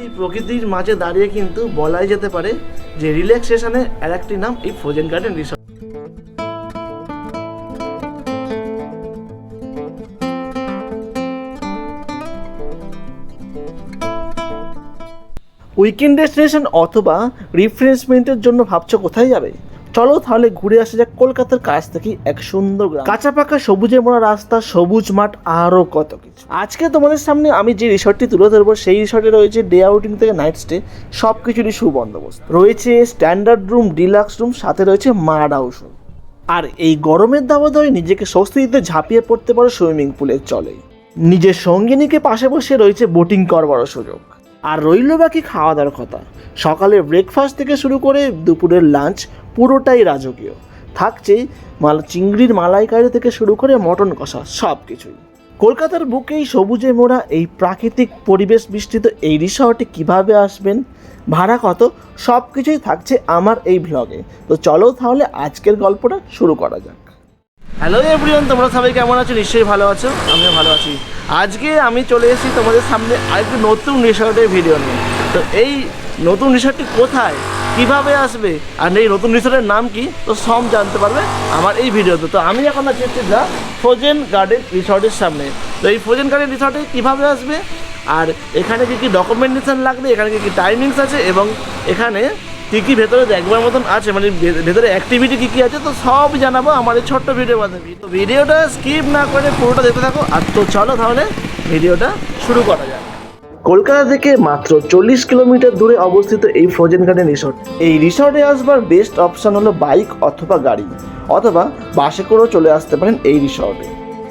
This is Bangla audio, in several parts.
এই প্রকৃতির মাঝে দাঁড়িয়ে কিন্তু বলাই যেতে পারে যে রিল্যাক্সেশনের আর একটি নাম এই frozen garden resort. Weekend destination অথবা রিফ্রেশমেন্টের জন্য ভাবছো কোথায় যাবে? চলো তাহলে ঘুরে আসা যাক কলকাতার কাছ থেকে এক সুন্দর গ্রাম, কাঁচা পাকা সবুজে মোড়া রাস্তা, সবুজ মাঠ, আরও কত কিছু। আজকে তোমাদের সামনে আমি যে রিসর্টটি তুলে ধরবো সেই রিসর্টে রয়েছে ডে আউটিং থেকে নাইট স্টে সব কিছুরই সুবন্দোবস্ত রয়েছে। স্ট্যান্ডার্ড রুম, ডিলাক্স রুম, সাথে রয়েছে মাড হাউস রুম। আর এই গরমের দাবদাহে নিজেকে স্বস্তি দিতে ঝাঁপিয়ে পড়তে পারো সুইমিং পুলের চলে। নিজের সঙ্গিনীকে পাশে বসে রয়েছে বোটিং করবারও সুযোগ। আর রইল বাকি খাওয়া দাওয়ার কথা। সকালের ব্রেকফাস্ট থেকে শুরু করে দুপুরের লাঞ্চ পুরোটাই রাজকীয়। থাকছে চিংড়ির মালাইকারি থেকে শুরু করে মটন কষা, সব কিছুই। কলকাতার বুকেই সবুজে মোড়া এই প্রাকৃতিক পরিবেশ বিস্তৃত এই রিসর্টে কীভাবে আসবেন, ভাড়া কত, সব কিছুই থাকছে আমার এই ভ্লগে। তো চলো তাহলে আজকের গল্পটা শুরু করা যাক। হ্যালো এভরিওয়ান, তোমরা সবাই কেমন আছো? নিশ্চয়ই ভালো আছো, আমিও ভালো আছি। আজকে আমি চলে এসেছি তোমাদের সামনে আরেকটি নতুন রিসর্টের ভিডিও নিয়ে। তো এই নতুন রিসর্টটি কোথায়, কিভাবে আসবে, আর এই নতুন রিসর্টের নাম কি, তো সব জানতে পারবে আমার এই ভিডিওতে। তো আমি এখন আছি হচ্ছে দ্য ফ্রোজেন গার্ডেন রিসর্টের সামনে। তো এই ফ্রোজেন গার্ডেন রিসর্টে কীভাবে আসবে, আর এখানে কী কী ডকুমেন্টেশন লাগবে, এখানে কী কী টাইমিংস আছে, এবং এখানে কী কী ভেতরে দেখবার মতন আছে, মানে ভেতরে অ্যাক্টিভিটি কী কী আছে, তো সব জানাবো আমার এই ছোট্ট ভিডিওর মাধ্যমে। তো ভিডিওটা স্কিপ না করে পুরোটা দেখতে থাকো। আর তো চলো তাহলে ভিডিওটা শুরু করা যাক। কলকাতা থেকে মাত্র 40 কিলোমিটার দূরে অবস্থিত এই ফ্রোজেন গার্ডেন রিসর্ট। এই রিসর্টে আসবার বেস্ট অপশান হলো বাইক অথবা গাড়ি, অথবা বাসে করেও চলে আসতে পারেন এই রিসর্টে।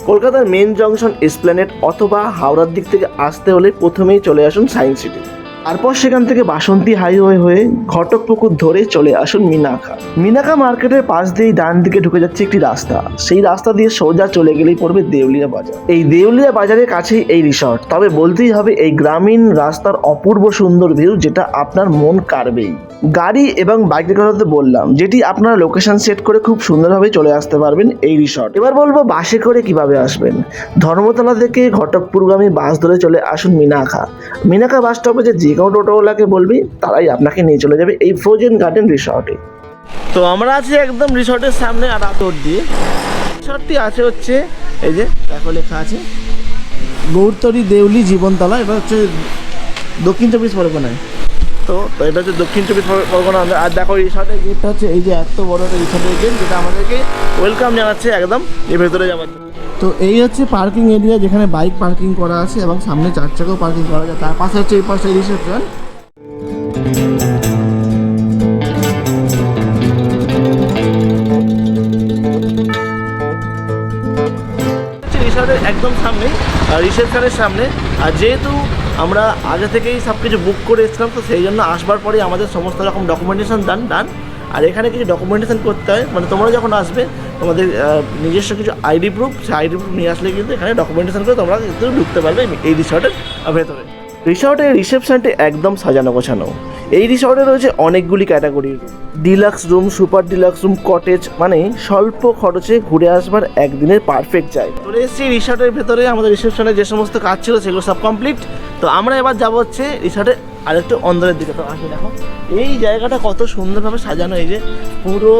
কলকাতার মেন জংশন এসপ্ল্যানেড অথবা হাওড়ার দিক থেকে আসতে হলে প্রথমেই চলে আসুন সায়েন্স সিটি। তারপর সেখান থেকে বাসন্তী হাইওয়ে হয়ে ঘটকপুকুর ধরে চলে আসুন মিনাখা। মিনাখা মার্কেটের পাশ দিয়েই ডান দিকে ঢুকে যাচ্ছে একটি রাস্তা। সেই রাস্তা দিয়ে সোজা চলে গেলেই পড়বে দেউলিয়া বাজার। এই দেউলিয়া বাজারের কাছেই এই রিসর্ট। তবে বলতেই হবে এই গ্রামীণ রাস্তার অপূর্ব সুন্দর ভিউ, যেটা আপনার মন কাড়বেই। গাড়ি এবং বাইকের কথা তো বললাম, যেটি আপনারা লোকেশন সেট করে খুব সুন্দরভাবে চলে আসতে পারবেন এই রিসর্ট। এবার বলবো বাসে করে কিভাবে আসবেন। ধর্মতলা থেকে ঘটকপুরগামী বাস ধরে চলে আসুন মিনাখা। মিনাখা বাস স্টপে যে কোনো টোটোওয়ালাকে বলবি, তারাই আপনাকে নিয়ে চলে যাবে এই ফ্রোজেন গার্ডেন রিসর্টে। তো আমরা আছি একদম রিসর্টের সামনে, আর আতর দিয়ে রিসর্টটি আছে হচ্ছে এই যে দেখো লেখা আছে গৌরতরি দেউলি জীবনতলা। এটা হচ্ছে দক্ষিণ চব্বিশ পরগনায়। তো এটা হচ্ছে দক্ষিণ চব্বিশ পরগনা। আর দেখো রিসর্টের গেটটা হচ্ছে এই যে এত বড় একটা রিসর্টের গেট, যেটা আমাদেরকে ওয়েলকাম জানাচ্ছে একদম এই ভেতরে যাওয়ার জন্য। তো এই হচ্ছে পার্কিং এরিয়া, যেখানে বাইক পার্কিং করা আছে এবং সামনে 4 চাকাও পার্কিং করা যায়। তার পাশে হচ্ছে এই পাশে রিসেপশন। রিসর্টের একদম সামনে, রিসেপশনের সামনে। আর যেহেতু আমরা আগে থেকেই সব কিছু বুক করে এসেছিলাম, তো সেই জন্য আসবার পরেই আমাদের সমস্ত রকম ডকুমেন্টেশন ডান। আর এখানে কিছু ডকুমেন্টেশন করতে হয়, মানে তোমরা যখন আসবে তোমাদের নিজস্ব কিছু আইডি প্রুফ, সেই আইডি প্রুফ নিয়ে আসলে কিন্তু এখানে ডকুমেন্টেশন করে তোমরা কিন্তু ঢুকতে পারবে এই রিসর্টের ভেতরে। রিসর্টের রিসেপশনটি একদম সাজানো গোছানো। এই রিসর্টে রয়েছে অনেকগুলি ক্যাটাগরির deluxe room, super deluxe room, cottage, মানে স্বল্প খরচে ঘুরে আসবার একদিনের পারফেক্ট জায়গা। চলে এসেছি রিসর্টের ভেতরে। আমাদের রিসেপশনে যে সমস্ত কাজ ছিল সেগুলো সব কমপ্লিট। তো আমরা এবার যাবো হচ্ছে রিসর্টের আরেকটু অন্দরের দিকে। তো আসলে দেখো এই জায়গাটা কত সুন্দরভাবে সাজানো, এই যে পুরো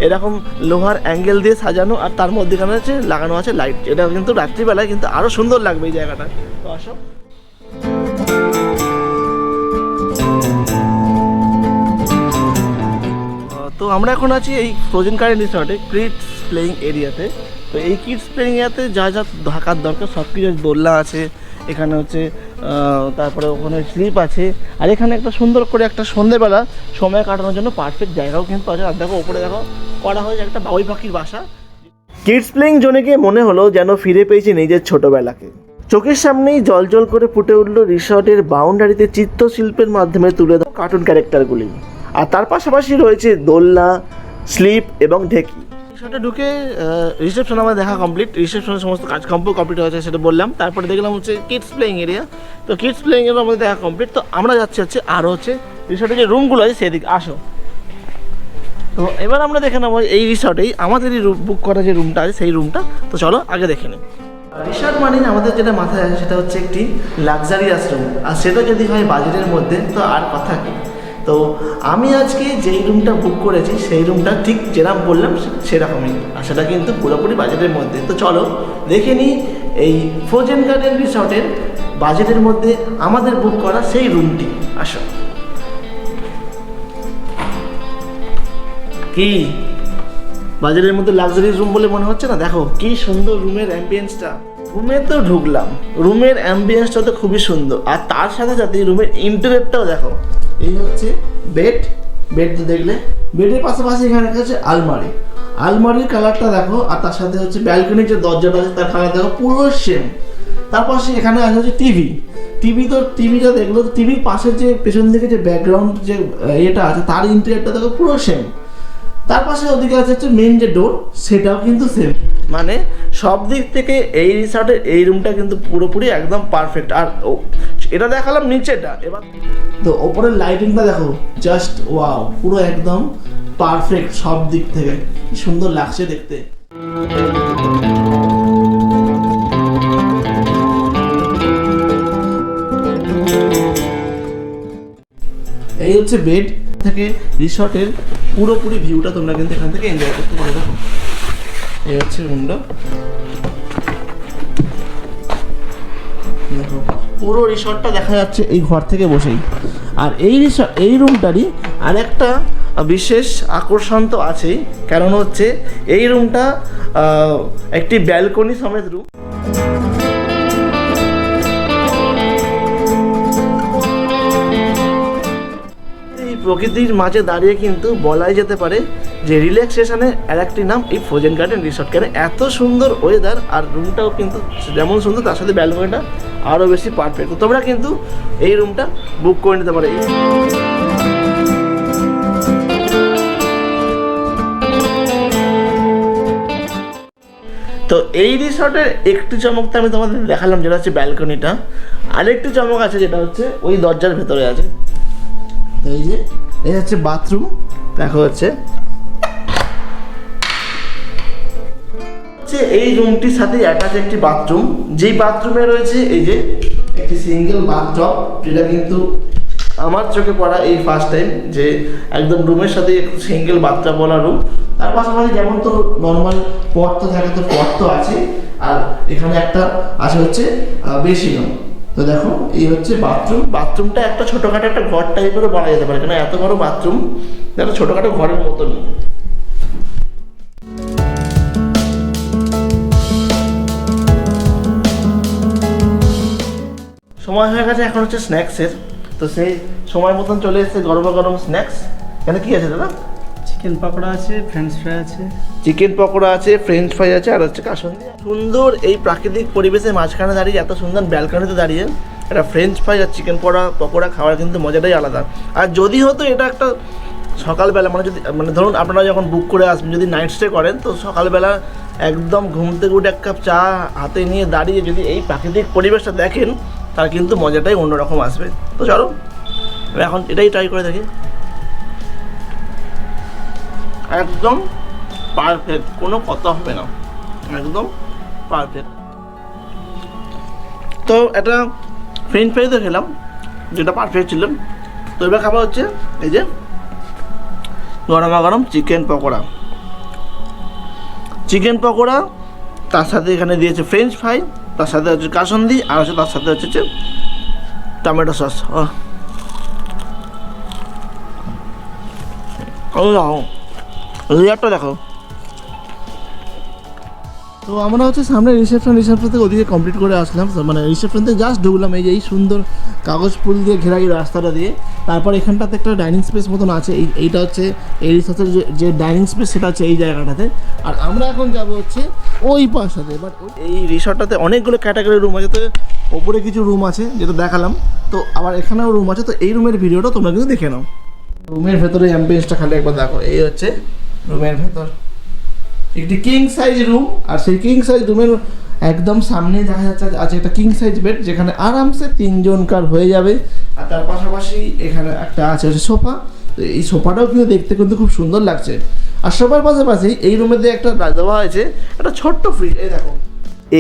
এরকম লোহার অ্যাঙ্গেল দিয়ে সাজানো, আর তার মধ্যেখানে হচ্ছে লাগানো আছে লাইট। এটা কিন্তু রাত্রিবেলায় কিন্তু আরও সুন্দর লাগবে এই জায়গাটা। তো আসো। তো আমরা এখন আছি এই ফ্রোজেন গার্ডেন রিসর্টে কিডস প্লেয়িং এরিয়াতে। তো এই কিডস প্লেয়িং এরিয়াতে যা যা থাকার দরকার সব কিছু, দোলনা আছে এখানে হচ্ছে, তারপরে ওখানে স্লিপ আছে। আর এখানে একটা সুন্দর করে একটা সন্ধ্যেবেলা সময় কাটানোর জন্য পারফেক্ট জায়গাও কিন্তু আছে। আর দেখো ওপরে দেখো করা হয়েছে একটা বাবুই পাখির বাসা। কিডস প্লেয়িং জোনে গিয়ে মনে হলো যেন ফিরে পেয়েছি নিজের ছোটোবেলাকে। চোখের সামনেই জল করে ফুটে উঠলো রিসর্টের বাউন্ডারিতে চিত্রশিল্পের মাধ্যমে তুলে দেওয়া কার্টুন ক্যারেক্টারগুলি। আর তার পাশাপাশি রয়েছে দোলনা, স্লিপ এবং ঢেকি। রিসর্টে ঢুকে রিসেপশন আমার দেখা কমপ্লিট। রিসেপশনের সমস্ত কাজ কমপ্লিট হয়েছে সেটা বললাম। তারপরে দেখলাম হচ্ছে কিডস প্লেয়িং এরিয়া। তো কিডস প্লেয়িং এরিয়া আমাদের দেখা কমপ্লিট। তো আমরা যাচ্ছি হচ্ছে আরও হচ্ছে রিসর্টের যে রুমগুলো আছে সেদিকে। আসো। তো এবার আমরা দেখে নেবো এই রিসর্টেই আমাদেরই বুক করা যে রুমটা আছে সেই রুমটা। তো চলো আগে দেখে নিই। রিসর্ট মানে আমাদের যেটা মাথায় আসে সেটা হচ্ছে একটি লাক্সারিয়াস রুম, আর সেটা যদি হয় বাজেটের মধ্যে তো আর কথা কি। তো আমি আজকে যেই রুমটা বুক করেছি সেই রুমটা ঠিক যেরকম বললাম সেরকমই, আর সেটা কিন্তু পুরোপুরি বাজেটের মধ্যে। তো চলো দেখে নিই এই ফ্রোজেন গার্ডেন রিসর্টের বাজেটের মধ্যে আমাদের বুক করা সেই রুমটি। আসো, কি বাজেটের মধ্যে লাক্সারিয়াস রুম বলে মনে হচ্ছে না? দেখো কি সুন্দর রুমের অ্যাম্বিয়েন্সটা। রুমে তো ঢুকলাম, রুমের অ্যাম্বিয়েন্সটা তো খুবই সুন্দর, আর তার সাথে সাথে রুমের ইন্টেরিয়রটাও দেখো। এই হচ্ছে বেড তো দেখলে, বেডের পাশাপাশি এখানে হচ্ছে আলমারির কালারটা দেখো, আর তার সাথে হচ্ছে ব্যালকনির যে দরজাটা আছে তার কালার দেখো পুরো সেম। তার পাশে এখানে আছে হচ্ছে টিভিটা দেখলো, টিভির পাশের যে পেছন দিকে যে ব্যাকগ্রাউন্ড যে এটা আছে তার ইন্টেরিয়রটা দেখো পুরো সেম। তার পাশে ওদিকে আছে হচ্ছে মেন যে ডোর, সেটাও কিন্তু সেম। মানে সব দিক থেকে এই রিসর্টের এই রুমটা কিন্তু পুরোপুরি একদম পারফেক্ট। আর এটা দেখালাম নিচেটা, এবার তো ওপরের লাইটিংটা দেখো, জাস্ট ওয়াও, পুরো একদম পারফেক্ট সব দিক থেকে, কি সুন্দর লাগছে দেখতে। এই হচ্ছে বেড থেকে রিসর্টের পুরোপুরি ভিউটা তোমরা কিন্তু এখান থেকে এনজয় করতে পারো। দেখো এই হচ্ছে রুমটা, দেখো পুরো রিসর্টটা দেখা যাচ্ছে এই ঘর থেকে বসেই। আর এই রুমটারই আর একটা বিশেষ আকর্ষণ তো আছেই, কারণ হচ্ছে এই রুমটা একটি ব্যালকনি সমেত রুম। প্রকৃতির মাঝে দাঁড়িয়ে কিন্তু বলাই যেতে পারে যে রিল্যাক্সেশনের আর একটি নাম এই ফ্রোজেন গার্ডেন রিসর্ট। কেন এত সুন্দর ওয়েদার, আর রুমটাও কিন্তু যেমন সুন্দর তার সাথে ব্যালকনিটা আরও বেশি পারফেক্ট। তোমরা কিন্তু এই রুমটা বুক করে নিতে পারো। তো এই রিসর্টের একটি চমক তো আমি তোমাদের দেখালাম, যেটা হচ্ছে ব্যালকনিটা। আরেকটি চমক আছে যেটা হচ্ছে ওই দরজার ভেতরে আছে। এই হচ্ছে বাথরুম, দেখো হচ্ছে এই রুমটির সাথে অ্যাটাচ একটি বাথরুম, যেই বাথরুমে রয়েছে এই যে একটি সিঙ্গেল বাথটব, যেটা কিন্তু আমার চোখে পড়া এই ফার্স্ট টাইম যে একদম রুমের সাথে একটু সিঙ্গেল বাথটব বলা রুম। তার পাশাপাশি যেমন তো নর্মাল পট তো থাকে, তো পট তো আছে, আর এখানে একটা আছে হচ্ছে বেসিনও। তো দেখো এই হচ্ছে বাথরুমটা একটা ছোটোখাটো একটা ঘর টাইপেরও বলা যেতে পারে, কেন এত বড় বাথরুম একটা ছোটোখাটো ঘরের মতন। সময় হয়ে গেছে এখন হচ্ছে স্ন্যাক্সের, তো সেই সময় মতন চলে এসেছে গরম গরম স্ন্যাক্স। এখানে কি আছে দাদা? চিকেন পকোড়া আছে, ফ্রেঞ্চ ফ্রাই আছে, আর হচ্ছে কাসুন্দি। সুন্দর এই প্রাকৃতিক পরিবেশের মাঝখানে দাঁড়িয়ে, এত সুন্দর ব্যালকনিতে দাঁড়িয়ে একটা ফ্রেঞ্চ ফ্রাই আর চিকেন পকোড়া খাওয়ার কিন্তু মজাটাই আলাদা। আর যদি হতো এটা একটা সকালবেলা, মানে ধরুন আপনারা যখন বুক করে আসবেন, যদি নাইট স্টে করেন, তো সকালবেলা একদম ঘুম থেকে উঠে এক কাপ চা হাতে নিয়ে দাঁড়িয়ে যদি এই প্রাকৃতিক পরিবেশটা দেখেন, তার কিন্তু মজাটাই অন্যরকম আসবে। তো চলো এখন এটাই ট্রাই করে দেখি। একদম পারফেক্ট, কোনো কথা হবে না, একদম পারফেক্ট। তো একটা ফ্রেঞ্চ ফ্রাই তো খেলাম, যেটা পারফেক্ট ছিল। তো এবার খাবার হচ্ছে এই যে গরম চিকেন পকোড়া, তার সাথে এখানে দিয়েছে ফ্রেঞ্চ ফ্রাই, তার সাথে হচ্ছে কাসুন্দি, আর হচ্ছে তার সাথে হচ্ছে টমেটো সস। রিয়ারটা দেখো। তো আমরা হচ্ছে সামনে রিসেপশন থেকে ওদিকে কমপ্লিট করে আসলাম, মানে রিসেপশন থেকে জাস্ট ঢুকলাম এই সুন্দর কাগজ ফুল দিয়ে ঘেরা এই রাস্তাটা দিয়ে। তারপর এখানটাতে একটা ডাইনিং স্পেস মতন আছে, এইটা হচ্ছে এই রিসেপশনের যে ডাইনিং স্পেস সেটা হচ্ছে এই জায়গাটাতে। আর আমরা এখন যাব হচ্ছে ওই পাশাতে। বাট এই রিসর্টটাতে অনেকগুলো ক্যাটাগরি রুম আছে, তো ওপরে কিছু রুম আছে যেটা দেখালাম, তো আবার এখানেও রুম আছে। তো এই রুমের ভিডিওটা তোমরা কিন্তু দেখে নাও। রুমের ভেতরে অ্যাম্বিয়েন্সটা খালি একবার দেখো। এই হচ্ছে রুমের ভেতর একটি কিং সাইজ রুম, আর সেই কিং সাইজ রুমের একদম সামনে দেখা যাচ্ছে আছে একটা কিং সাইজ বেড, যেখানে আরামসে 3 জনকার হয়ে যাবে। আর তার পাশাপাশি এখানে একটা আছে হচ্ছে সোফা। তো এই সোফাটাও কিন্তু দেখতে কিন্তু খুব সুন্দর লাগছে। আর সোফার পাশাপাশি এই রুমের দিয়ে একটা দেওয়া হয়েছে একটা ছোট্ট ফ্রিজ। এই দেখো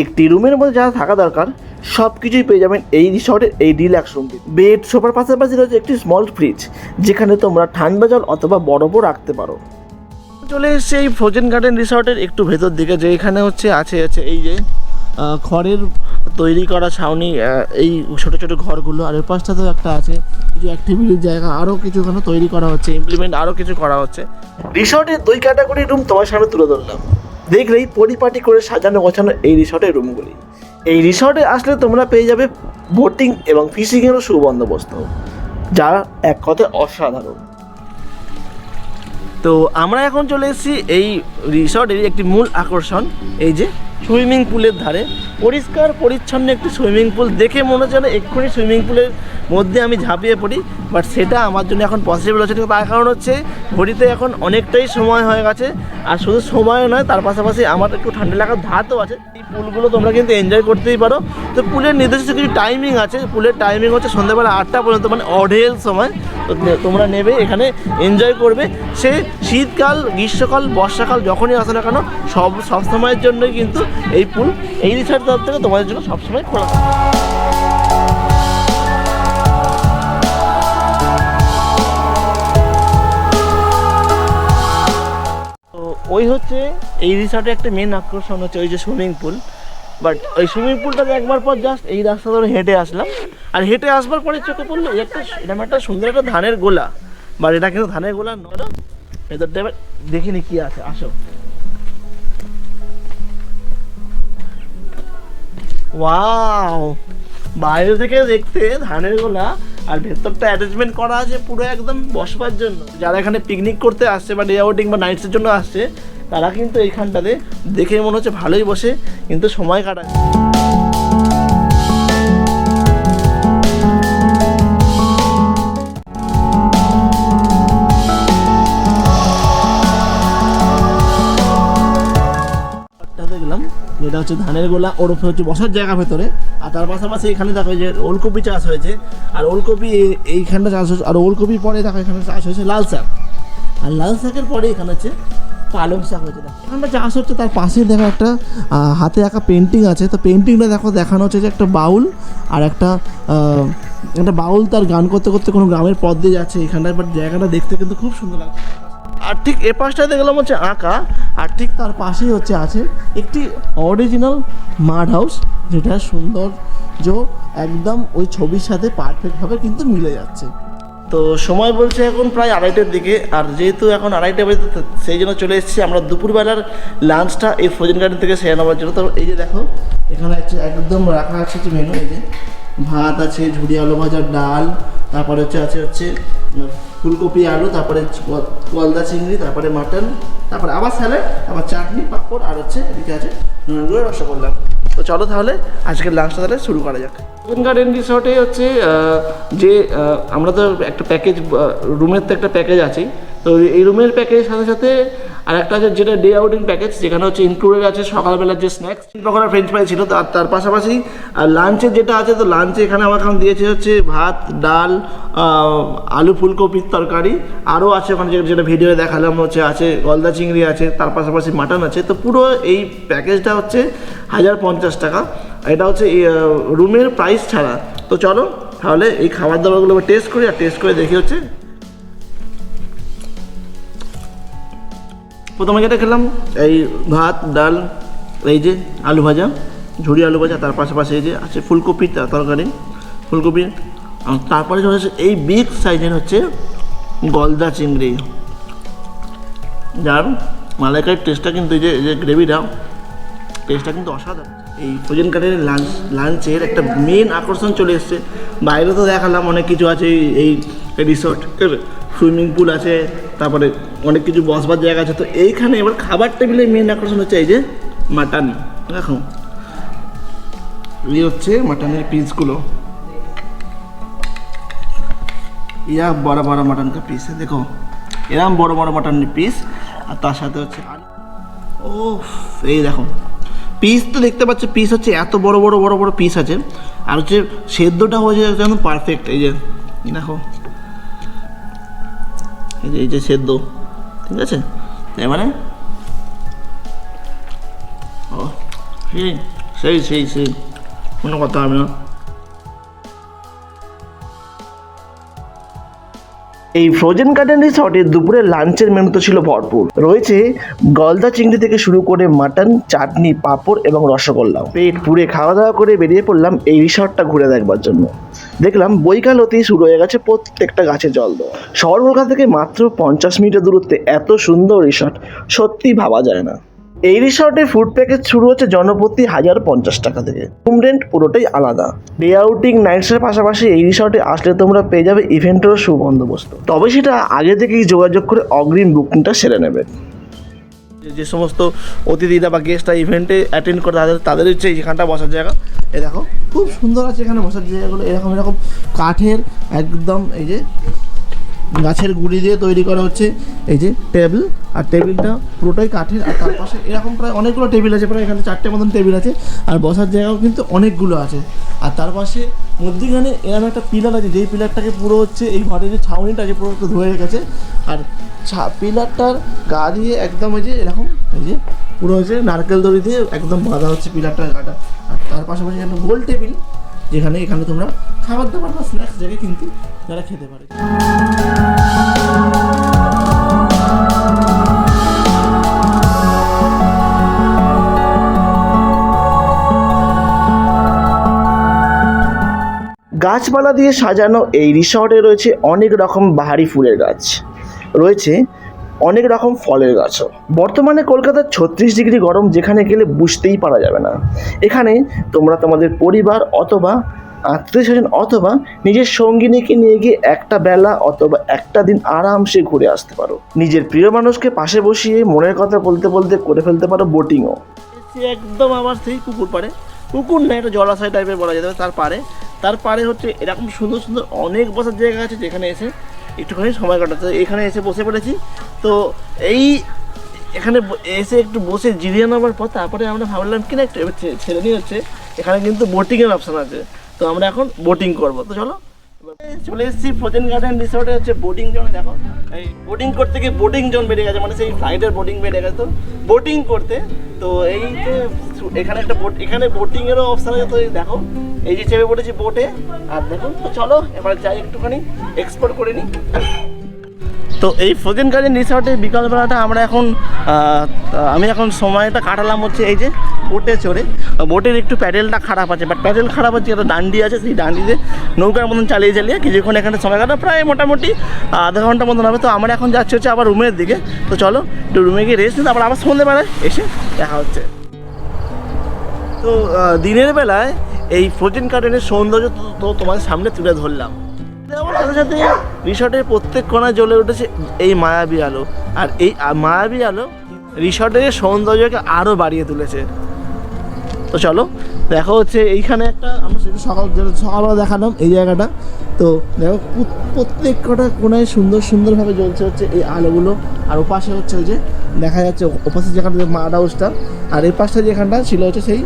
একটি রুমের মধ্যে যা থাকা দরকার সব কিছুই পেয়ে যাবেন এই রিসর্টের এই ডিলাক্স রুমটি। বেড সোফার পাশাপাশি রয়েছে একটি স্মল ফ্রিজ, যেখানে তোমরা ঠান্ডা জল অথবা বরফও রাখতে পারো। চলে এসছে এই ফ্রোজেন গার্ডেন রিসর্টের একটু ভেতর দিকে, যে এখানে আছে এই যে খড়ের তৈরি করা ছাউনি, এই ছোটো ছোটো ঘরগুলো, আর এর পাশটাতেও একটা আছে কিছু অ্যাক্টিভিটির জায়গা, আরও কিছু এখানে তৈরি করা হচ্ছে, ইমপ্লিমেন্ট আরও কিছু করা হচ্ছে। রিসর্টের 2 ক্যাটাগরির রুম তোমার সামনে তুলে ধরলাম। দেখলেই পরিপাটি করে সাজানো গোছানো এই রিসর্টের রুমগুলি। এই রিসর্টে আসলে তোমরা পেয়ে যাবে বোটিং এবং ফিশিংয়েরও সুবন্দোবস্ত, যা এক কথায় অসাধারণ। তো আমরা এখন চলে এসেছি এই রিসর্টের একটি মূল আকর্ষণ, এই যে সুইমিং পুলের ধারে। পরিষ্কার পরিচ্ছন্ন একটি সুইমিং পুল, দেখে মনে হচ্ছে না এক্ষুনি সুইমিং পুলের মধ্যে আমি ঝাঁপিয়ে পড়ি, বাট সেটা আমার জন্য এখন পসিবল হচ্ছে না। তার কারণ হচ্ছে ঘড়িতে এখন অনেকটাই সময় হয়ে গেছে, আর শুধু সময় নয়, তার পাশাপাশি আমার একটু ঠান্ডা লাগার ধাতও আছে। এই পুলগুলো তোমরা কিন্তু এনজয় করতেই পারো। তো পুলের নির্দিষ্ট কিছু টাইমিং আছে, পুলের টাইমিং হচ্ছে সন্ধ্যাবেলা 8টা পর্যন্ত, মানে অঢেল সময়। তো তোমরা নেবে, এখানে এনজয় করবে। সে শীতকাল, গ্রীষ্মকাল, বর্ষাকাল যখনই আসে না কেন, সব সময়ের জন্যই কিন্তু এই পুল এই রিসর্টের তরফ থেকে তোমাদের জন্য সবসময় খোলা থাকে। তো ওই হচ্ছে এই রিসর্টের একটা মেন আকর্ষণ হচ্ছে ওই যে সুইমিং পুল। বাট ওই সুইমিং পুলটাতে একবার পর জাস্ট এই রাস্তা ধরে হেঁটে আসলাম, আর হেঁটে আসবার পরে চোখে পড়লো এরকম একটা সুন্দর একটা ধানের গোলা। বাট এটা কিন্তু ধানের গোলা নয়, ভেতরটা এবার দেখিনি কি আছে, আসো। ওয়াও, বাইরে থেকে দেখতে ধানের গোলা, আর ভেতরটা অ্যারেঞ্জমেন্ট করা আছে পুরো একদম বসবার জন্য। যারা এখানে পিকনিক করতে আসছে বা ডে আউটিং বা নাইটসের জন্য আসছে, তারা কিন্তু এইখানটাতে দেখে মনে হচ্ছে ভালোই বসে কিন্তু সময় কাটায়। দেখলাম যেটা হচ্ছে ধানের গোলা, ওরফে হচ্ছে বসার জায়গা ভেতরে। আর তার পাশাপাশি এখানে দেখো যে ওলকপি চাষ হয়েছে, আর ওলকপি এইখানটা চাষ হয়েছে, আর ওলকপির পরে দেখো এখানে চাষ হয়েছে লাল শাক, আর লাল শাকের পরে এখানে হচ্ছে পালং শাক হয়েছে। দেখো এখানটা চাষ হচ্ছে, তার পাশে দেখো একটা হাতে আঁকা পেন্টিং আছে। তো পেন্টিংটা দেখো দেখানো হচ্ছে যে একটা বাউল, আর একটা বাউল তার গান করতে করতে কোনো গ্রামের পথ দিয়ে যাচ্ছে এখানটায়। বাট জায়গাটা দেখতে কিন্তু খুব সুন্দর লাগছে। আর ঠিক এ পাশটায় দেখলাম হচ্ছে আঁকা, আর ঠিক তার পাশেই আছে একটি অরিজিনাল মাড হাউস, যেটা সৌন্দর্য একদম ওই ছবির সাথে পারফেক্টভাবে কিন্তু মিলে যাচ্ছে। তো সময় বলছে এখন প্রায় 2:30টার দিকে, আর যেহেতু এখন 2:30 বাজে, সেই জন্য চলে এসেছি আমরা দুপুরবেলার লাঞ্চটা এই ফ্রোজেন গার্ডেন থেকে সেরে নেওয়ার জন্য। তো এই যে দেখো এখানে হচ্ছে একদম রাখা আছে যে মেনু, এই যে ভাত আছে, ঝুড়ি আলু ভাজা, ডাল, তারপরে হচ্ছে ফুলকপি আলু, তারপরে গলদা চিংড়ি, তারপরে মাটন, তারপরে আবার স্যালাড, আবার চাটনি, পাঁপড়, আর এদিকে আছে রসগোল্লা। তো চলো তাহলে আজকের লাঞ্চটা তাহলে শুরু করা যাক। ফ্রোজেন গার্ডেন রিসর্টে হচ্ছে যে আমরা তো একটা প্যাকেজ, রুমের তো একটা প্যাকেজ আছেই। তো এই রুমের প্যাকেজের সাথে সাথে আর একটা আছে যেটা ডে আউটিং প্যাকেজ, যেখানে হচ্ছে ইনক্লুডেড আছে সকালবেলার যে স্ন্যাক্স, পকোড়া, ফ্রেঞ্চ ফ্রাই ছিল। তার পাশাপাশি লাঞ্চের যেটা আছে, তো লাঞ্চে এখানে আমার এখন দিয়েছে হচ্ছে ভাত, ডাল, আলু ফুলকপির তরকারি, আরও আছে ওখানে যেটা ভিডিওতে দেখালাম হচ্ছে আছে গলদা চিংড়ি আছে, তার পাশাপাশি মাটন আছে। তো পুরো এই প্যাকেজটা হচ্ছে 1050 টাকা। এটা হচ্ছে রুমের প্রাইস ছাড়া। তো চলো তাহলে এই খাবার দাবারগুলো টেস্ট করি, আর টেস্ট করে দেখি হচ্ছে। প্রথমে যেটা খেলাম এই ভাত, ডাল, এই যে আলু ভাজা, ঝুড়ি আলু ভাজা, তার পাশাপাশি এই যে আছে ফুলকপির তরকারি, ফুলকপির, আর তারপরে হচ্ছে এই বিগ সাইজের হচ্ছে গলদা চিংড়ি, যার মালাইকারির টেস্টটা কিন্তু এই যে গ্রেভিটা, টেস্টটা কিন্তু অসাধারণ। এই ফ্রোজেন গার্ডেনের লাঞ্চের একটা মেন আকর্ষণ চলে এসছে। বাইরে তো দেখালাম অনেক কিছু আছে, এই রিসর্ট, সুইমিং পুল আছে, তারপরে অনেক কিছু বসবার জায়গা আছে। তো এইখানে এবার খাবার টেবিলের মেন আকর্ষণ হচ্ছে এই যে মাটন। দেখো এই হচ্ছে মাটনের পিসগুলো, ইয়া বড় বড় মাটন কা পিস, দেখো এরকম বড় বড় মাটনের পিস, আর তার সাথে হচ্ছে ও এই দেখো পিস তো দেখতে পাচ্ছ, পিস হচ্ছে এত বড় বড় বড় বড় পিস আছে, আর হচ্ছে সেদ্ধটা হয়ে যায় একদম পারফেক্ট। এই যে দেখো এই যে সেদ্ধ, ঠিক আছে। এবারে ও সেই সেই সেই কোনো কথা হবে না। এই ফ্রোজেন গার্ডেন রিসর্টে দুপুরে লাঞ্চের মেনু তো ছিল ভরপুর। রয়েছে গলদা চিংড়ি থেকে শুরু করে মাটন, চাটনি, পাঁপড় এবং রসগোল্লা। পেট পুরে খাওয়া দাওয়া করে বেরিয়ে পড়লাম এই রিসর্টটা ঘুরে দেখবার জন্য। দেখলাম বৈকাল হতেই শুরু হয়ে গেছে প্রত্যেকটা গাছে জল দেওয়া। শহর কলকাতা থেকে মাত্র 50 মিনিটের দূরত্বে এত সুন্দর রিসর্ট সত্যি ভাবা যায় না। এই রিসর্টের ফুড প্যাকেজ শুরু হচ্ছে জনপ্রতি 1050 টাকা থেকে। রুম রেন্ট পুরোটাই আলাদা। ডে আউটিং নাইটসের পাশাপাশি এই রিসর্টে আসলে তোমরা পেয়ে যাবে ইভেন্টেরও সুবন্দোবস্ত। তবে সেটা আগে থেকেই যোগাযোগ করে অগ্রিম বুকিংটা সেরে নেবে। যে সমস্ত অতিথিরা বা গেস্টরা ইভেন্টে অ্যাটেন্ড করে তাদের হচ্ছে এখানটা বসার জায়গা। এ দেখো খুব সুন্দর আছে এখানে বসার জায়গাগুলো। এরকম এরকম কাঠের একদম এই যে গাছের গুঁড়ি দিয়ে তৈরি করা হচ্ছে এই যে টেবিল, আর টেবিলটা পুরোটাই কাঠের। আর তার পাশে এরকম প্রায় অনেকগুলো টেবিল আছে, প্রায় এখানে 4টে মতন টেবিল আছে। আর বসার জায়গাও কিন্তু অনেকগুলো আছে। আর তার পাশে মধ্যিখানে এরকম একটা পিলার আছে, যেই পিলারটাকে পুরো হচ্ছে এই ঘরের যে ছাউনিটা আছে পুরো একটু ধুয়ে রেখেছে। আর পিলারটার গা দিয়ে একদম ওই যে এরকম এই যে পুরো হচ্ছে নারকেল দড়ি দিয়ে একদম বাঁধা হচ্ছে পিলারটার গাটা। আর তার পাশাপাশি একটা গোল টেবিল, যেখানে এখানে তোমরা খাবার দাবার বা স্ন্যাক্স জায়গায় কিন্তু যারা খেতে পারে। গাছপালা দিয়ে সাজানো এই রিসর্টে রয়েছে অনেক রকম বাহারি ফুলের গাছ, রয়েছে অনেক রকম ফলের গাছও। বর্তমানে কলকাতার 36 ডিগ্রি গরম, যেখানে গেলে বুঝতেই পারা যাবে না। এখানে তোমরা তোমাদের পরিবার অথবা আত্মীয়স্বজন অথবা নিজের সঙ্গিনীকে নিয়ে গিয়ে একটা বেলা অথবা একটা দিন আরামসে ঘুরে আসতে পারো। নিজের প্রিয় মানুষকে পাশে বসিয়ে মনের কথা বলতে বলতে করে ফেলতে পারো বোটিংও। একদম আমার সেই পুকুর পাড়ে, পুকুর না এটা জলাশয় টাইপের বলা যেতে পারে। তার পাড়ে হচ্ছে এরকম সুন্দর সুন্দর অনেক বসার জায়গা আছে, যেখানে এসে একটুখানি সময় কাটাতে। এখানে এসে বসে পড়েছি। তো এই এখানে এসে একটু বসে জিরিয়ে নেওয়ার পর তারপরে আমরা ভাবলাম কিনা একটু এবার ছেড়ে নিয়ে হচ্ছে এখানে কিন্তু বোটিংয়ের অপশান আছে। তো আমরা এখন বোটিং করবো। তো চলো চলে এসেছি ফ্রোজেন গার্ডেন রিসর্টে হচ্ছে বোটিং জোন। দেখো এই বোটিং করতে গিয়ে বোটিং জোন বেড়ে গেছে, মানে সেই ফ্লাইটের বোটিং বেড়ে গেছে। তো বোটিং করতে তো এই যে এখানে একটা এখানে বোটিংয়েরও অপশান আছে। তো দেখো এই যে চেপে পড়েছি বোটে। আর দেখুন তো চলো এবার যাই একটুখানি এক্সপ্লোর করে নিই। তো এই ফ্রোজেন গার্ডেন রিসর্টে বিকালবেলাটা আমরা এখন আমি এখন সময়টা কাটালাম হচ্ছে এই যে বোটে চড়ে। বোটের একটু প্যাডেলটা খারাপ আছে, বাট প্যাডেল খারাপ আছে, একটা ডান্ডি আছে, সেই ডান্ডিতে নৌকার মতন চালিয়ে কিছুক্ষণ এখানে সময় কাটা, প্রায় মোটামুটি আধা ঘন্টা মতন হবে। তো আমরা এখন যাচ্ছি হচ্ছে আবার রুমের দিকে। তো চলো একটু রুমে গিয়ে রেস্ট নিই, তারপর আবার সন্ধ্যেবেলায় এসে দেখা হচ্ছে। তো দিনের বেলায় এই ফ্রোজেন গার্ডেনের সৌন্দর্য তো তোমাদের সামনে তুলে ধরলাম। সাথে সাথে রিসর্টের প্রত্যেক কোণায় জ্বলে উঠেছে এই মায়াবী আলো। আর এই মায়াবী আলো রিসর্টের সৌন্দর্যকে আরও বাড়িয়ে তুলেছে। তো চলো দেখো হচ্ছে এইখানে একটা আমরা সকালবেলা দেখালাম এই জায়গাটা। তো দেখো প্রত্যেক কটা কোণায় সুন্দর সুন্দরভাবে জ্বলছে হচ্ছে এই আলোগুলো। আর ওপাশে হচ্ছে ওই যে দেখা যাচ্ছে ওপাশে যেখানটা মাড হাউসটা, আর এই পাশটা যেখানটা ছিল হচ্ছে সেই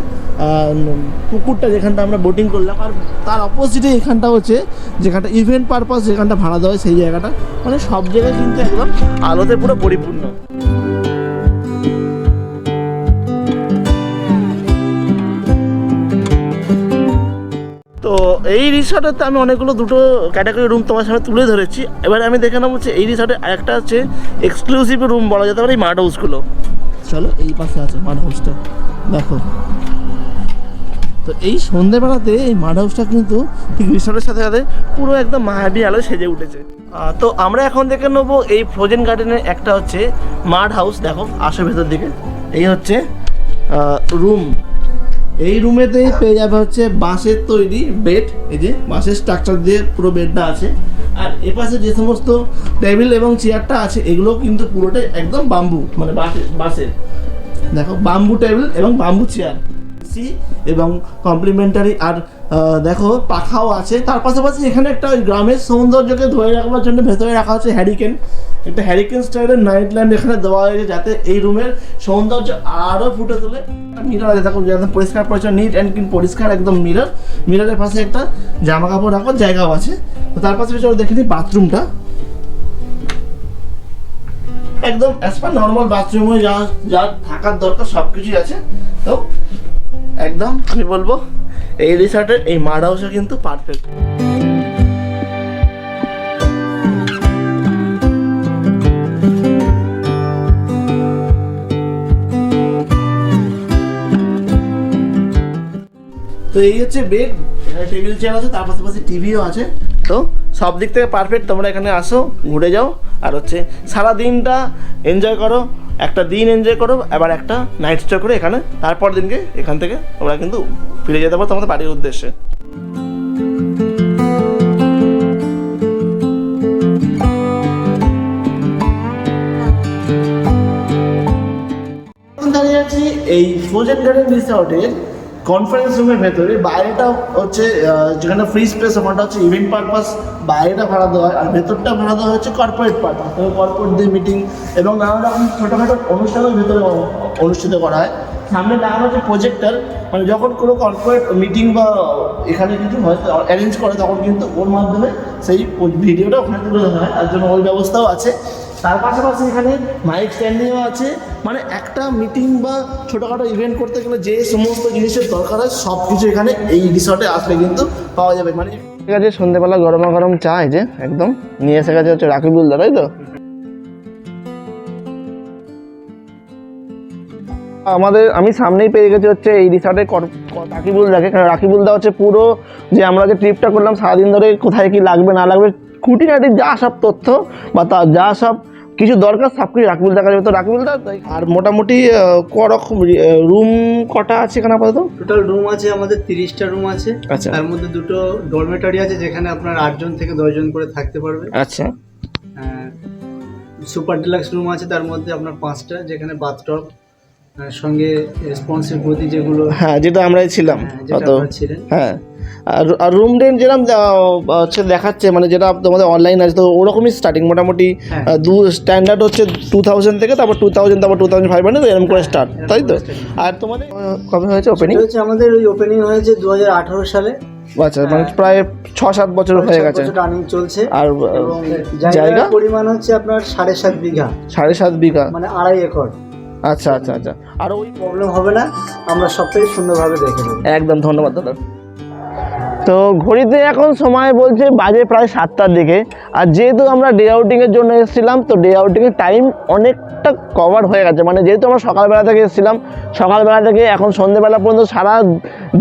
পুকুরটা যেখানটা আমরা বোটিং করলাম। আর তার অপোজিটে এখানটা হচ্ছে যেখানটা ইভেন্ট পারপাস যেখানটা ভাড়া দেওয়া হয় সেই জায়গাটা। মানে সব জায়গায় কিন্তু একদম আলোতে পুরো পরিপূর্ণ। তো এই রিসর্টেতে আমি অনেকগুলো দুটো ক্যাটাগরি রুম তোমার সামনে তুলে ধরেছি। এবার আমি দেখে নেবো হচ্ছে এই রিসর্টে আরেকটা হচ্ছে এক্সক্লুসিভ রুম বলা যেতে পারে এই মাড হাউসগুলো। চলো এই পাশে আছে মাড হাউসটা, দেখো। তো এই সন্ধ্যেবেলাতে এই মাড হাউসটা কিন্তু ঠিক রিসর্টের সাথে সাথে পুরো একদম মায়াবী আলো সেজে উঠেছে। তো আমরা এখন দেখে নেবো এই ফ্রোজেন গার্ডেনের একটা হচ্ছে মাড হাউস। দেখো আসো ভেতর দিকে, এই হচ্ছে রুম। এই রুমেতেই পেয়ে যাবে হচ্ছে বাঁশের তৈরি বেড, এই যে বাঁশের স্ট্রাকচার দিয়ে পুরো বেডটা আছে। আর এপাশে যে সমস্ত টেবিল এবং চেয়ারটা আছে এগুলো কিন্তু পুরোটাই একদম বাম্বু, মানে বাঁশের। দেখো বাম্বু টেবিল এবং বাম্বু চেয়ার এবং কমপ্লিমেন্টারি। আর দেখো পাখাও আছে। তার পাশাপাশি এখানে একটা ওই গ্রামের সৌন্দর্যকে ধরে রাখবার জন্য ভেতরে রাখা হচ্ছে হ্যারিকেন, একটা হ্যারিকেন স্টাইলের নাইট ল্যাম্প এখানে দেওয়া হয়েছে, যাতে এই রুমের সৌন্দর্য আরও ফুটে তোলে। মিরর আছে, দেখো একদম পরিষ্কার পরিচ্ছন্ন, নিট অ্যান্ড ক্লিন, পরিষ্কার একদম মিরর। মিররের পাশে একটা জামা কাপড় রাখার জায়গাও আছে। তো তার পাশে চলো দেখে নিই বাথরুমটা। একদম অ্যাজ পার নর্মাল বাথরুমে যা যা থাকার দরকার সব কিছুই আছে। তো একদম আমি বলবো এই রিসর্টের এই মাড হাউসও কিন্তু পারফেক্ট। তো এই হচ্ছে বেড, এখানে টেবিল চেয়ার আছে, তার পাশাপাশি টিভিও আছে। তো সব দিক থেকে পারফেক্ট। তোমরা এখানে আসো, ঘুরে যাও, আর হচ্ছে সারা দিনটা এনজয় করো, একটা দিন এনজয় করো, আবার একটা নাইট স্টে করে এখানে, তারপর দিনকে এখান থেকে তোমরা কিন্তু ফিরে যেতে পারো তোমাদের বাড়ির উদ্দেশ্যে। এখন দাঁড়িয়ে আছি এই ফ্রোজেন গার্ডেন রিসর্টের কনফারেন্স রুমের ভেতরে। বাইরেটা হচ্ছে যেখানে ফ্রি স্পেস, ওখানটা হচ্ছে ইভেন্ট পারপাস, বাইরেটা ভাড়া দেওয়া হয়, আর ভেতরটা ভাড়া দেওয়া হচ্ছে কর্পোরেট পারপাস। তবে কর্পোরেট দিয়ে মিটিং এবং নানা রকম ছোটোখাটো অনুষ্ঠানের ভেতরে অনুষ্ঠিত করা হয়। সামনে লাগানো হচ্ছে প্রজেক্টর, মানে যখন কোনো কর্পোরেট মিটিং বা এখানে কিছু হয় অ্যারেঞ্জ করে, তখন কিন্তু ওর মাধ্যমে সেই ভিডিওটা ওখানে তুলে ধরা হয়, তার জন্য ওই ব্যবস্থাও আছে। তার পাশাপাশি এখানে মাইক স্ট্যান্ডিংও আছে, মানে একটা মিটিং বা ছোটোখাটো ইভেন্ট করতে গেলে যে সমস্ত জিনিসের দরকার হয় সব কিছু এখানে এই রিসর্টে আসলে কিন্তু পাওয়া যাবে। মানে ঠিক আছে, সন্ধ্যেবেলা গরমা গরম চা এই যে একদম নিয়ে এসে গেছে হচ্ছে রাকিবুলদা, তাই তো? আমি সামনেই পেয়ে গেছি হচ্ছে এই রিসর্টের রাকিবুলদাকে। কারণ রাকিবুলদা হচ্ছে পুরো যে আমরা যে ট্রিপটা করলাম সারাদিন ধরে কোথায় কি লাগবে না লাগবে খুঁটিনাটি যা সব তথ্য বা তা যা সব কিছু দরকার সব কিছু রাকিবুলদার কাছে। তো রাকিবুলদা, আর মোটামুটি করকম রুম কটা আছে এখানে আপাতত? টোটাল রুম আছে আমাদের 30টা রুম আছে। আচ্ছা। তার মধ্যে 2টো ডরমেটরি আছে যেখানে আপনার 8 জন থেকে 10 জন করে থাকতে পারবে। আচ্ছা। সুপার ডিলাক্স রুম আছে, তার মধ্যে আপনার 5টা, যেখানে বাথটব সঙ্গে রেসপন্সিভ গদি যেগুলো, হ্যাঁ যেটা আমরাই ছিলাম। যেটা আমরা ছিলেন। হ্যাঁ, আর রুম রেন্ট যেরকম হচ্ছে দেখাচ্ছে, মানে যেটা তোমাদের অনলাইন আছে, তো ওরকমই স্টার্টিং মোটামুটি স্ট্যান্ডার্ড হচ্ছে 2000 থেকে, তারপর 2000, তারপর 2500 এরকম করে স্টার্ট, তাই তো? আর তোমাদের কবে হয়েছে ওপেনিং? হচ্ছে আমাদের ওই ওপেনিং হয়েছে 2018 সালে। আচ্ছা, মানে প্রায় 6-7 বছর হয়ে গেছে রানিং চলছে। আর এবং জায়গা জায়গার পরিমাণ হচ্ছে আপনার 7.5 বিঘা। 7.5 বিঘা, মানে 2.5 একর। আচ্ছা আচ্ছা আচ্ছা। আর ওই প্রবলেম হবে না, আমরা সবটাই সুন্দরভাবে দেখে দেবো। একদম, ধন্যবাদ দাদা। তো ঘড়িতে এখন সময় বলছে বাজে প্রায় 7টার দিকে। আর যেহেতু আমরা ডে আউটিংয়ের জন্য এসেছিলাম, তো ডে আউটিংয়ের টাইম অনেকটা কভার হয়ে গেছে। মানে যেহেতু আমরা সকালবেলা থেকে এসেছিলাম, সকালবেলা থেকে এখন সন্ধ্যেবেলা পর্যন্ত সারা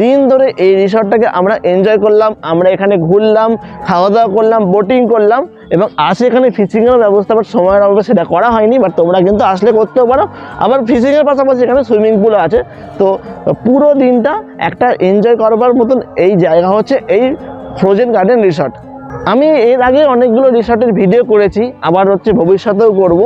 দিন ধরে এই রিসর্টটাকে আমরা এনজয় করলাম। আমরা এখানে ঘুরলাম, খাওয়া দাওয়া করলাম, বোটিং করলাম, এবং আসে এখানে ফিশিংয়ের ব্যবস্থা, বাট সময়ের অভাবে সেটা করা হয়নি। বাট তোমরা কিন্তু আসলে করতেও পারো। আবার ফিশিংয়ের পাশাপাশি এখানে সুইমিং পুলও আছে। তো পুরো দিনটা একটা এনজয় করবার মতন এই জায়গা হচ্ছে এই ফ্রোজেন গার্ডেন রিসর্ট। আমি এর আগে অনেকগুলো রিসর্টের ভিডিও করেছি, আবার হচ্ছে ভবিষ্যতেও করব।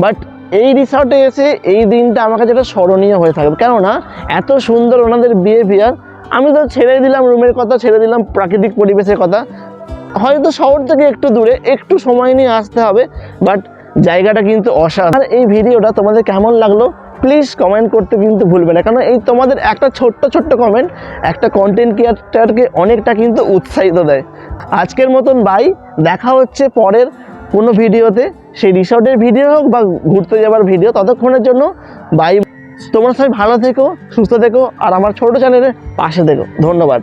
বাট এই রিসর্টে এসে এই দিনটা আমার কাছে একটা স্মরণীয় হয়ে থাকবে, কেননা এত সুন্দর ওনাদের বিহেভিয়ার। আমি তো ছেড়ে দিলাম রুমের কথা, ছেড়ে দিলাম প্রাকৃতিক পরিবেশের কথা, হয়তো শহর থেকে একটু দূরে, একটু সময় নিয়ে আসতে হবে, বাট জায়গাটা কিন্তু অসাধারণ। আর এই ভিডিওটা তোমাদের কেমন লাগলো প্লিজ কমেন্ট করতে কিন্তু ভুলবে না, কারণ এই তোমাদের একটা ছোট্ট কমেন্ট একটা কন্টেন্ট ক্রিয়েটরকে অনেকটা কিন্তু উৎসাহিত দেয়। আজকের মতন বাই, দেখা হচ্ছে পরের কোনো ভিডিওতে, সেই রিসর্টের ভিডিও হোক বা ঘুরতে যাওয়ার ভিডিও। ততক্ষণের জন্য বাই। তোমরা সবাই ভালো থেকো, সুস্থ থেকো, আর আমার ছোটো চ্যানেলের পাশে থেকো। ধন্যবাদ।